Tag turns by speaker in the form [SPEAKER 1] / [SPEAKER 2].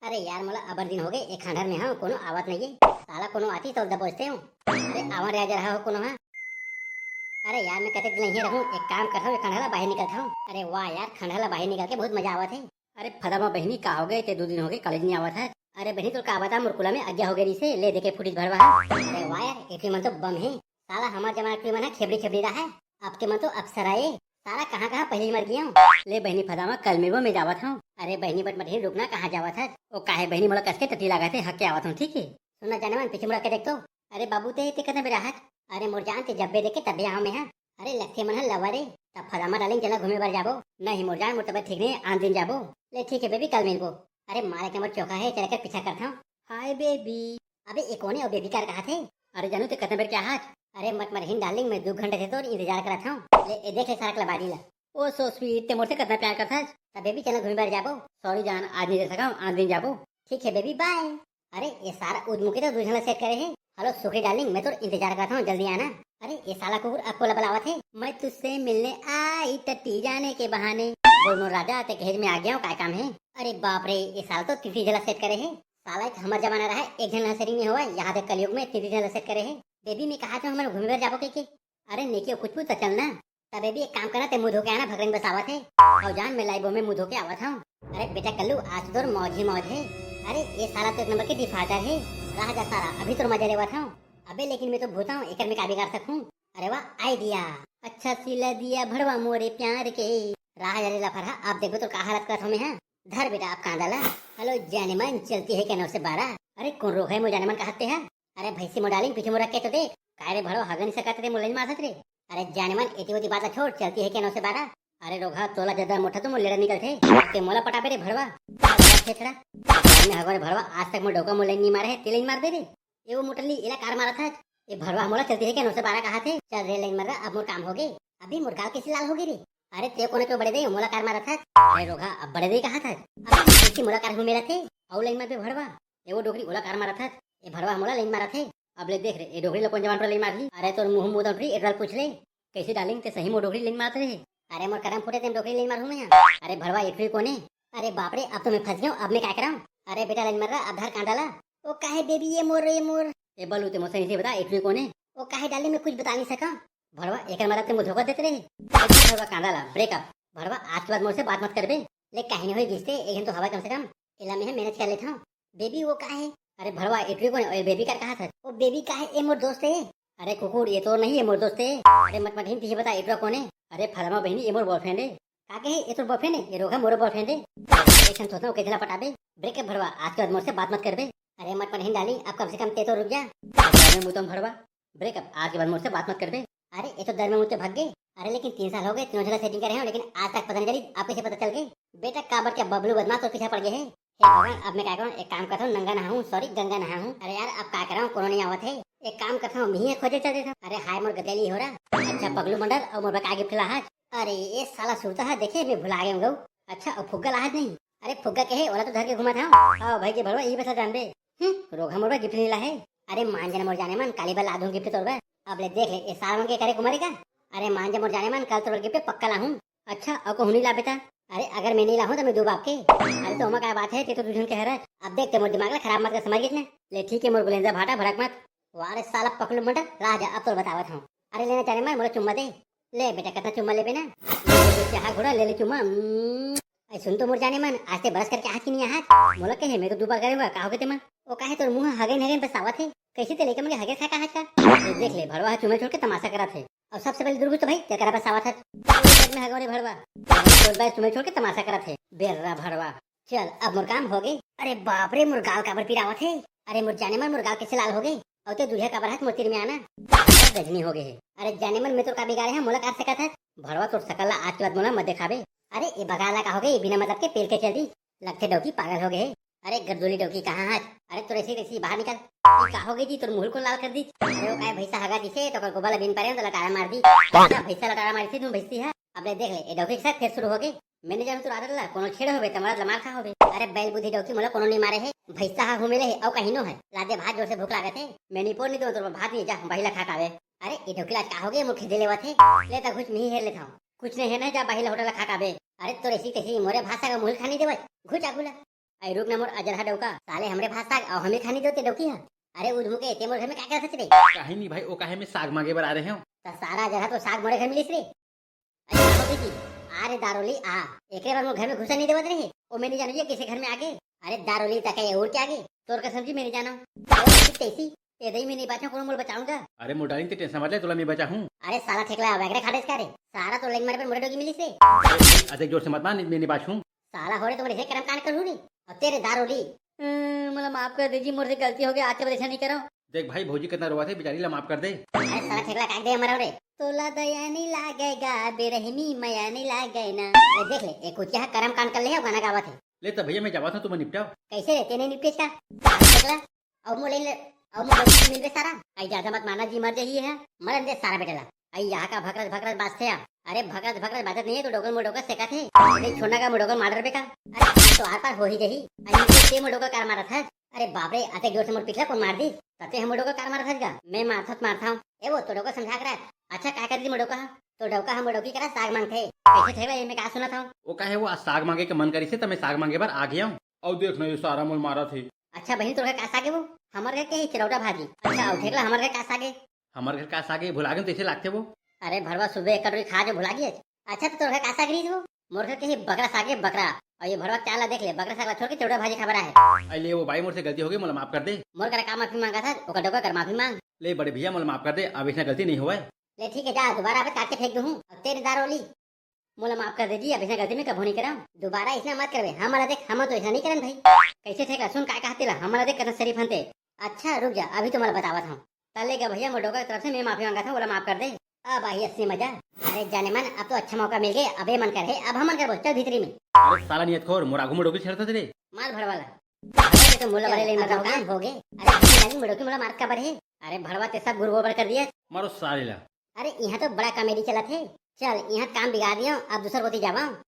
[SPEAKER 1] अरे यार मोला अबर दिन हो गए एक खंडहर में हाँ कोनो आवत नहीं है। साला कोनो आती तो दबोचते हूँ। अरे आवर आ जा रहा हो कोनो हाँ। अरे यार मैं कहते नहीं रहूँ एक काम करता हूँ खंडहर बाहर निकलता हूँ। अरे वाह यार खंडहर बाहर निकल के बहुत मजा आवत है। अरे फदामा बहनी का हो गए ते 2 दिन हो गए कॉलेज नहीं आवत है। अरे बहनी तो का बता मुरकुला में आज्ञा हो गई से ले देके फुटिज भरवा है। अरे वाह यार एक मन तो बम है। साला हमार जमाना के मन है खेबड़ी खेबड़ी रहा है। अब के मन तो अफसर आए। सारा कहाँ कहाँ पहले मर गया हूँ। ले बहनी फदामा कल में वो मैं जावत हूँ। अरे बहनी बट मत रुकना कहाँ जावत है। ओ काहे बहनी मोला कसके टट्टी लगा थे हक के आवत हूँ ठीक है। सुनना जाने मन पीछे मुड़ा के देख तो। अरे बाबू ते कदम में राहत। अरे मोर जान ते जब भी देखे तब यहाँ में है। अरे लक्ष्य मन है लवरे तब फदामा डालेंगे चला घूमे बार जाबो। नहीं मोर जान मोर तबियत ठीक नहीं आन दिन जाबो। ले ठीक है बेबी कल मिलबो। अरे मारे के मोर चौका है चल कर पीछा करता हूँ। Hi baby. अबे एक कोने और बेबी कार कहा थे। अरे जानू ते कदम क्या हाथ। अरे मत मरहिन डार्लिंग मैं 2 घंटे से तो इंतजार कर रहा था। ले देख ले सारा क्लबाड़ी ला। ओ सो स्वीट ते मोर से कितना प्यार करता है। तब बेबी चलो घूमे बार जाबो। सॉरी जान आज नहीं दे सका आज दिन जाबो। ठीक है बेबी बाय। अरे ये सारा उदमुखी तो दूसरा सेट करे है। हेलो सुखी डार्लिंग मैं तो इंतजार करता हूँ जल्दी आना। अरे ये साला कुकुर आपको लबलावत है। मैं तुझसे मिलने आई टट्टी जाने के बहाने। बोल मोर राजा ते घेज में आ गया हूँ काय काम है। अरे बाप रे ये साल तो तिथि जला सेट करे है। साला एक हमार जमाना रहा है एक जन सेटिंग में हुआ यहाँ तक कलयुग में तिथि जला सेट करे है। बेबी मैं कहा था हमारे घूमे बार जाबो के। अरे नेकी कुछ पूछ चलना। तबे भी एक काम करना ते मुंह धो के आना भगरंग बसावत है। और जान मैं लाइबो में मुंह धो के आवत हूँ। अरे बेटा कल्लू आज तो मौज ही मौज है। अरे ये साला तो 1 नंबर के डिफाल्टर है। रहा जा सारा अभी तो मजा लेवा था। अबे लेकिन मैं तो भूता हूँ एक में का बिगाड़ सकूं। अरे वाह आइडिया अच्छा सिला दिया भड़वा मोरे प्यार के। राह जरे लफड़ा आप देखो तो का हालत कर हमें है। धर बेटा आप कहाँ डाला। हेलो जानेमन चलती है क्या 9 से 12। अरे कौन रोक है मुझे जानेमन कहते हैं। अरे भैंसी मोडालिंग पीछे मुड़ के तो देख कारे भड़वा हगन सकते थे मुल्ले मार सकते। अरे जानेमन एती होती बात छोड़ चलती है क्या 9 से 12। अरे रोगा तोला जदा मोटा तो मुल्ले निकल थे के मोला पटाबे रे भड़वा। छेछड़ा में हगरे भड़वा आज तक मो डोका मुल्ले नहीं मारे है तेल मार दे रे। ये वो मोटली इला कार मारा था। ये भड़वा मोला चलती है क्या 9 से 12 कहा थे। चल रे लाइन मर रहा अब मोर काम हो गए। अभी मुर्गा कैसे लाल हो गई रे। अरे ते कोने क्यों बड़े दे मोला कार मारा था। अरे रोगा अब बड़े दे कहा था। अब कैसी मोला कार मेरा थे और लाइन में पे भड़वा ये वो डोगरी ओला कार मारा था। ये भड़वा मोला लाइन मारा थे। अब ले देख रे ये डोगरी लोग जवान पर लाइन मार ली। अरे तो मुंह मुंह दौड़ी एक बार पूछ ले कैसे डालेंगे ते सही मो डोगरी लाइन मारते रहे। अरे मोर करम फुटे ते डोगरी लाइन मारूं मैं। अरे भड़वा एक कोने। अरे बाप रे अब तो मैं फंस गया अब मैं क्या कराऊं। अरे बेटा लाइन मार रहा आधार कार्ड डाला। ओ काहे बेबी ये मोर ये बलू ते मुझसे नहीं बता एक कोने। ओ काहे डाले मैं कुछ बता नहीं सका। भड़वा एक मारा ते मुझे धोखा देते रहे। भड़वा कांडाला ब्रेकअप। भड़वा आज के बाद मुझसे बात मत कर बे। ले काहे नहीं हुई गिसते एक तो हवा कम से कम इला में मैनेज कर लेता हूं। बेबी वो काहे। अरे भड़वा एक कोने और बेबी का कहा था। ओ बेबी काहे ए मोर दोस्त है। अरे कुकुर ये तो नहीं है मोर दोस्त है। अरे मत मत पीछे बता एक कोने। अरे फलामा बहनी ये मोर बॉयफ्रेंड है। काके है ये तो बॉयफ्रेंड है ये रोगा मोर बॉयफ्रेंड है। एक सोचता हूं कैसे पटाबे ब्रेकअप भड़वा आज के बाद मुझसे बात मत कर बे। अरे मत मत डाली अब कम से कम ते तो रुक जा। मुतम भड़वा ब्रेकअप आज के बाद मुझसे बात मत कर बे। अरे ये तो डर में मुझसे भाग गए। अरे लेकिन 3 साल हो गए तीनों जगह सेटिंग करे हैं लेकिन आज तक पता नहीं चली आप कैसे पता चल गए। बेटा काबर क्या बबलू बदमाश तो पीछे पड़ गए है। हे भगवान अब मैं क्या करूं एक काम करता हूं नंगा नहा हूं सॉरी गंगा नहा हूं। अरे यार अब क्या कराऊं कोनो नहीं आवत है। एक काम करता हूं मी खोजे चल देता। अरे हाय मोर गदेली हो रहा। अच्छा पगलू मंडल और मोर आगे फिला हाथ। अरे ये साला सूता है देखे मैं भुला गया हूं। अच्छा और फुग्गा लाहत नहीं। अरे फुग्गा के है वाला तो धर के घुमा था। हां भाई के भड़वा ये बता जान दे। रोगा मोर गिफ्ट नहीं ला है। अरे मान जाने मोर जाने मन काली बल आधो गिफ्ट तोड़बे। अब ले देख ले ये साल के करे कुमारी का। अरे मान जा मोर जाने मन कल तोड़ गिफ्ट पक्का लाहूं। अच्छा और को हुनी ला बेटा। अरे अगर मैं नहीं लाहूं तो मैं दो बाप के। अरे तो क्या बात है ते तो दुल्हन के हरत। अब देखते मोर दिमाग ला खराब मत कर समझ गए ना। ले ठीक है मोर गुलेंजा भाटा भड़क मत। वारे साला पकड़ मंडा राजा अब तो बतावत हूं। अरे लेना जाने मन मोला चुम्मा दे। ले बेटा कितना चुम्मा ले बेना। क्या घोड़ा ले ले चुम्मा। सुन तो मोर जाने मन आज से बरस करके हाथ की नहीं हाथ मोला कहे मैं तो 2 बार करूंगा का होगे ते मन। ओ काहे तो मुंह हगे नगे बसावत है कैसे ते लेके मुझे हगे खा का हाथ का। देख ले भड़वा चुम्मा छोड़ के तमाशा करा थे। और सबसे पहले दुर्गु तो भाई क्या करा बसावत है। में हगोरे भड़वा तुम्हें छोड़ के तमाशा करा थे बेर्रा भड़वा। चल अब मोर काम हो गए। अरे बाप रे मोर गाल काबर पिरावत है। अरे मोर जाने मन मोर गाल कैसे लाल हो गए। और ते दूल्हे का बरहत मोतिर में आना गजनी हो गए है। अरे जाने मन में तो का बिगाड़े है मोला काट सकत है। भड़वा तो सकला आज के बाद मोला मत दिखाबे। अरे ये बगाला का हो गई बिना मतलब के पेल के चल दी। लगते डोकी पागल हो गए। अरे गर्दोली डोकी कहाँ हाथ। अरे तो ऐसी बाहर निकल का हो गई थी तो मुंह को लाल कर दी। अरे वो काय भैंसा हगा दिसे तो गोबाला बिन पारे तो लटारा मार दी। भैंसा लटारा मारी थी तुम भैंसी है। अब देख ले ये डोकी के साथ फिर शुरू हो गए। मैंने जानू तो आदत ला कोनो छेड़ होबे तमारा लमार खा होबे। अरे बैल बुद्धि डोकी मोला कोनो नहीं मारे है। भैंसा हा घूमे ले औ कहीं नो है लादे भात जोर से भूख लागत है। मैं नहीं पोर नहीं दो तो भात नहीं जा बहिला खा कावे। अरे ये डोकी लाज का हो गए मुख दे लेवा थे। ले ता कुछ नहीं हेर लेता हूं कुछ नहीं है ना जा बहिला होटल खा कावे। अरे तो ऐसी कैसी मोरे भाषा का मुल खानी देवत घुचा गुला। अरे रुक ना मोर अजरहा डौका, साले हमरे भात साग और हमें खानी देते डौकी है। अरे उधमु के ते मोर घर में क्या कर सकते?
[SPEAKER 2] काहे नहीं भाई, वो काहे में साग मांगे बर आ रहे हो?
[SPEAKER 1] तो सारा जगह तो साग मोरे घर मिलिस रे। अरे बाबू जी, अरे दारोली आ, एकरे बार मोर घर में घुसा नहीं देवत रहे। ओ मैं नहीं जानो ये किसे घर में आगे। अरे दारोली तक है और क्या आगे? तोर का समझी मेरी जानो। तेसी ते दई में नहीं बचा कोनो मोर बचाऊंगा।
[SPEAKER 2] अरे मोटारी ते टेंशन मत ले, तोला मैं बचा हूँ।
[SPEAKER 1] अरे साला ठेकला वगैरह खाड़े इसका रे। सारा तो लेग मारे पे मोरे डोगी मिलिस रे।
[SPEAKER 2] अधिक जोर से मत मान, मैं नहीं बात हूँ।
[SPEAKER 1] साला होरे तुम्हारे से कर्म कांड करूँ रे। और तेरे दारोली मला माफ कर दीजिए, मोर से गलती हो गया, आज के बाद ऐसा नहीं करो।
[SPEAKER 2] देख भाई भौजी कितना रोआ थे, बेचारी ला माफ कर दे।
[SPEAKER 1] अरे साला ठेकला काट दे हमारा रे। तोला दया नहीं लागेगा, बेरहमी माया नहीं लागे ना। ये देख ले, एक कुछ है कर्म कांड कर ले, गाना गावत है।
[SPEAKER 2] ले तब भैया मैं जावा था, तुम निपटाओ।
[SPEAKER 1] कैसे रहते नहीं निपटे का? ठेकला अब मोले ले, अब मोले मिल बे सारा। आई ज्यादा मत माना जी, मर जाही है। मरन दे सारा बेटला। आई यहाँ का भकरस भकरस बात थे। अरे भकरस भकरस बात नहीं है तो डोगल मोडोका सेका थे। अरे छोना का मोडोका मार बेका। अरे तो आर पार हो ही जही। आई ते मोडोका कार मारा था। अरे बाप रे, अते जोर से मोर पिछला कौन मार दी? तते हम मोडोका कार मारा था। मैं मारता हूं। ए वो तो डोका समझा कर। अच्छा क्या कर दी मोडोका? तो डोका हम मोडोकी करा साग मांगथे। कैसे थे भाई, मैं क्या सुना था?
[SPEAKER 2] वो काहे वो आज साग मांगे के मन करी से, तो मैं साग मांगे बर आ गया हूँ। और देख ना ये सारा मोल मारा थे।
[SPEAKER 1] अच्छा बहन तोरा का सागे वो? हमर घर के ही चिरौटा भाजी। अच्छा और ठेकला हमर घर का सागे?
[SPEAKER 2] हमारे घर का सागे भुला गए, कैसे लागते वो?
[SPEAKER 1] अरे भरवा सुबह एक कटोरी खा जो भुला गई। अच्छा तो तोरा का साग रही वो? मोर घर के ही बकरा सागे बकरा। और ये भरवा चाला देख ले, बकरा साग छोड़ के चिरौटा भाजी खा रहा है।
[SPEAKER 2] अरे वो भाई मोर से गलती हो गई, मोला माफ कर दे।
[SPEAKER 1] मोर का का माफी मांगा था, ओका डोका कर माफी मांग
[SPEAKER 2] ले बड़े भैया मोला माफ कर दे, अब इसने गलती नहीं हुआ है।
[SPEAKER 1] ले। ठीक है जा, दोबारा पे काट के फेंक दूं। और तेरे दारोली मोला माफ कर दीजिए, अब इसने गलती में कबो नहीं करा। दोबारा इसने मत करवे। हमारा देख, हम तो ऐसा नहीं करन भाई। कैसे ठेकला सुन का कहते ला, हमारा देख करना शरीफ हनते। अच्छा रुक जा, अभी तो मैं बतावत हूं। तलेगा भैया मोडोका की तरफ से मैं माफी मांगा था, बोला माफ कर दे। अब आई असली मजा। अरे जाने मन, अब तो अच्छा मौका मिल गया। अबे मन कर है, अब हम मन कर चल भीतरी में।
[SPEAKER 2] अरे साला नियत खोर, मोर आगू में डोकी छेड़ता रे।
[SPEAKER 1] माल भरवाला। अरे तो मोला बड़े लेन मतलब काम हो गए। अरे लगी मोडोकी मोला मार का बड़े। अरे भरवा ते सब गुरगोबर कर दिया।
[SPEAKER 2] मारो सारे ला।
[SPEAKER 1] अरे यहाँ तो बड़ा कॉमेडी चला थे। चल यहाँ काम बिगाड़ दिया, अब दूसर होती जावा।